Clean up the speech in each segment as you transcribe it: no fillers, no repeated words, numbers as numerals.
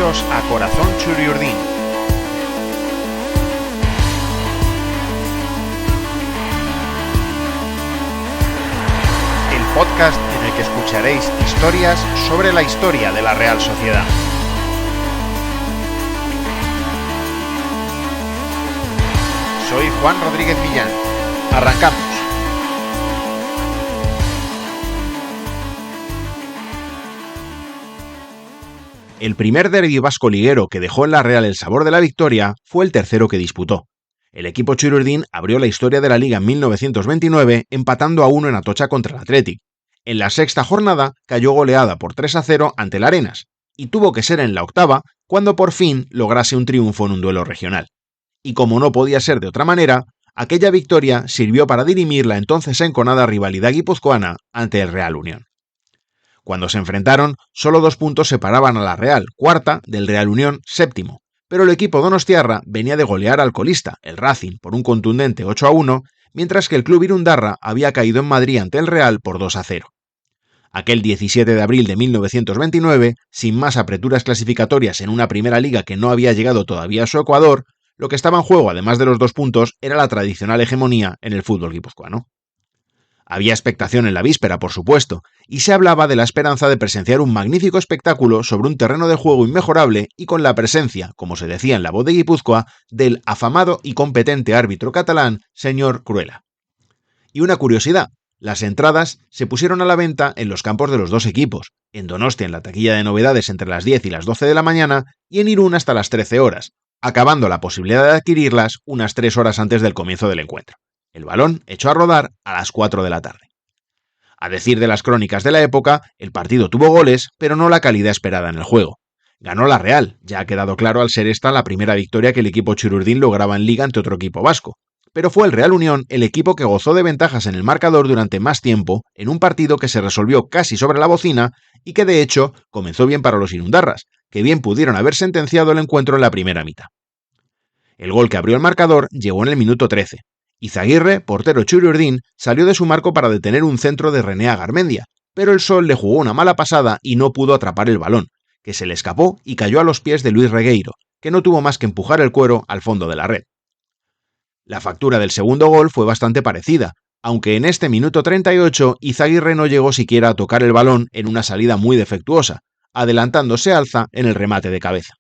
Bienvenidos a Corazón Churiurdin. El podcast en el que escucharéis historias sobre la historia de la Real Sociedad. Soy Juan Rodríguez Millán. Arrancamos. El primer derbi vasco liguero que dejó en la Real el sabor de la victoria fue el tercero que disputó. El equipo churiurdin abrió la historia de la Liga en 1929 empatando a 1 en Atocha contra el Athletic. En la sexta jornada cayó goleada por 3-0 ante el Arenas, y tuvo que ser en la octava cuando por fin lograse un triunfo en un duelo regional. Y como no podía ser de otra manera, aquella victoria sirvió para dirimir la entonces enconada rivalidad guipuzcoana ante el Real Unión. Cuando se enfrentaron, solo 2 puntos separaban a la Real, cuarta, del Real Unión, séptimo, pero el equipo donostiarra venía de golear al colista, el Racing, por un contundente 8-1, mientras que el club irundarra había caído en Madrid ante el Real por 2-0. Aquel 17 de abril de 1929, sin más apreturas clasificatorias en una primera liga que no había llegado todavía a su Ecuador, lo que estaba en juego, además de los 2 puntos, era la tradicional hegemonía en el fútbol guipuzcoano. Había expectación en la víspera, por supuesto, y se hablaba de la esperanza de presenciar un magnífico espectáculo sobre un terreno de juego inmejorable y con la presencia, como se decía en La Voz de Guipúzcoa, del afamado y competente árbitro catalán, señor Cruela. Y una curiosidad, las entradas se pusieron a la venta en los campos de los 2 equipos, en Donostia en la taquilla de novedades entre las 10 y las 12 de la mañana y en Irún hasta las 13 horas, acabando la posibilidad de adquirirlas unas 3 horas antes del comienzo del encuentro. El balón echó a rodar a las 4 de la tarde. A decir de las crónicas de la época, el partido tuvo goles, pero no la calidad esperada en el juego. Ganó la Real, ya ha quedado claro al ser esta la primera victoria que el equipo churiurdin lograba en Liga ante otro equipo vasco. Pero fue el Real Unión el equipo que gozó de ventajas en el marcador durante más tiempo, en un partido que se resolvió casi sobre la bocina y que de hecho comenzó bien para los irundarras, que bien pudieron haber sentenciado el encuentro en la primera mitad. El gol que abrió el marcador llegó en el minuto 13. Izaguirre, portero churiurdin, salió de su marco para detener un centro de René Agarmendia, pero el sol le jugó una mala pasada y no pudo atrapar el balón, que se le escapó y cayó a los pies de Luis Regueiro, que no tuvo más que empujar el cuero al fondo de la red. La factura del segundo gol fue bastante parecida, aunque en este minuto 38 Izaguirre no llegó siquiera a tocar el balón en una salida muy defectuosa, adelantándose Alza en el remate de cabeza.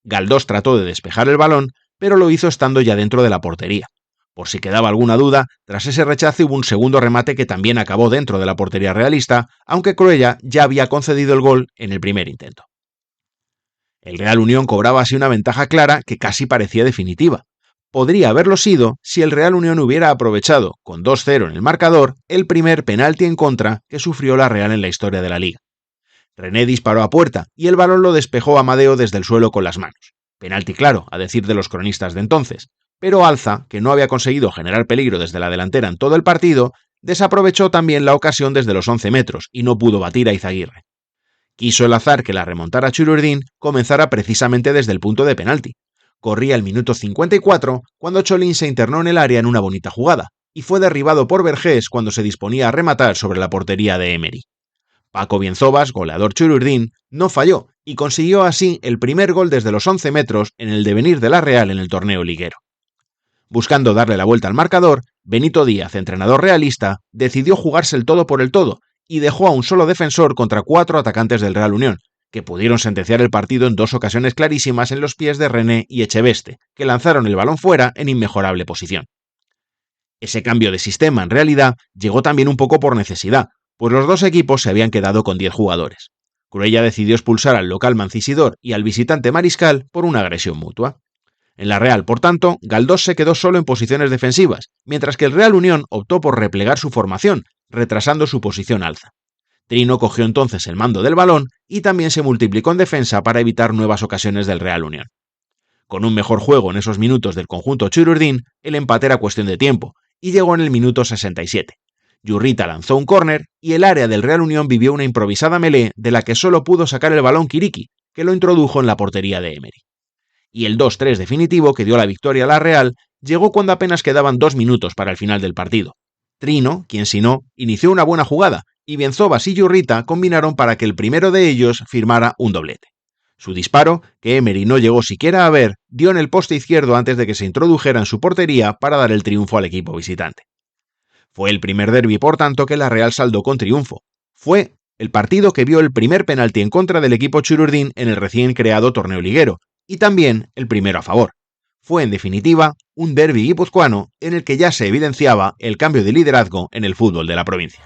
Galdós trató de despejar el balón, pero lo hizo estando ya dentro de la portería. Por si quedaba alguna duda, tras ese rechace hubo un segundo remate que también acabó dentro de la portería realista, aunque Cruella ya había concedido el gol en el primer intento. El Real Unión cobraba así una ventaja clara que casi parecía definitiva. Podría haberlo sido si el Real Unión hubiera aprovechado, con 2-0 en el marcador, el primer penalti en contra que sufrió la Real en la historia de la Liga. René disparó a puerta y el balón lo despejó Amadeo desde el suelo con las manos. Penalti claro, a decir de los cronistas de entonces. Pero Alza, que no había conseguido generar peligro desde la delantera en todo el partido, desaprovechó también la ocasión desde los 11 metros y no pudo batir a Izaguirre. Quiso el azar que la remontara churiurdin comenzara precisamente desde el punto de penalti. Corría el minuto 54 cuando Cholín se internó en el área en una bonita jugada, y fue derribado por Vergés cuando se disponía a rematar sobre la portería de Emery. Paco Bienzobas, goleador churiurdin, no falló y consiguió así el primer gol desde los 11 metros en el devenir de la Real en el torneo liguero. Buscando darle la vuelta al marcador, Benito Díaz, entrenador realista, decidió jugarse el todo por el todo y dejó a un solo defensor contra 4 atacantes del Real Unión, que pudieron sentenciar el partido en 2 ocasiones clarísimas en los pies de René y Echeveste, que lanzaron el balón fuera en inmejorable posición. Ese cambio de sistema, en realidad, llegó también un poco por necesidad, pues los 2 equipos se habían quedado con 10 jugadores. Cruella decidió expulsar al local Mancisidor y al visitante Mariscal por una agresión mutua. En la Real, por tanto, Galdós se quedó solo en posiciones defensivas, mientras que el Real Unión optó por replegar su formación, retrasando su posición Alza. Trino cogió entonces el mando del balón y también se multiplicó en defensa para evitar nuevas ocasiones del Real Unión. Con un mejor juego en esos minutos del conjunto churiurdin, el empate era cuestión de tiempo, y llegó en el minuto 67. Yurrita lanzó un córner y el área del Real Unión vivió una improvisada melé de la que solo pudo sacar el balón Kiriki, que lo introdujo en la portería de Emery. Y el 2-3 definitivo que dio la victoria a la Real llegó cuando apenas quedaban 2 minutos para el final del partido. Trino, quien si no, inició una buena jugada, y Bienzobas y Yurrita combinaron para que el primero de ellos firmara un doblete. Su disparo, que Emery no llegó siquiera a ver, dio en el poste izquierdo antes de que se introdujera en su portería para dar el triunfo al equipo visitante. Fue el primer derbi, por tanto, que la Real saldó con triunfo. Fue el partido que vio el primer penalti en contra del equipo chururdín en el recién creado torneo liguero, y también el primero a favor. Fue, en definitiva, un derbi guipuzcoano en el que ya se evidenciaba el cambio de liderazgo en el fútbol de la provincia.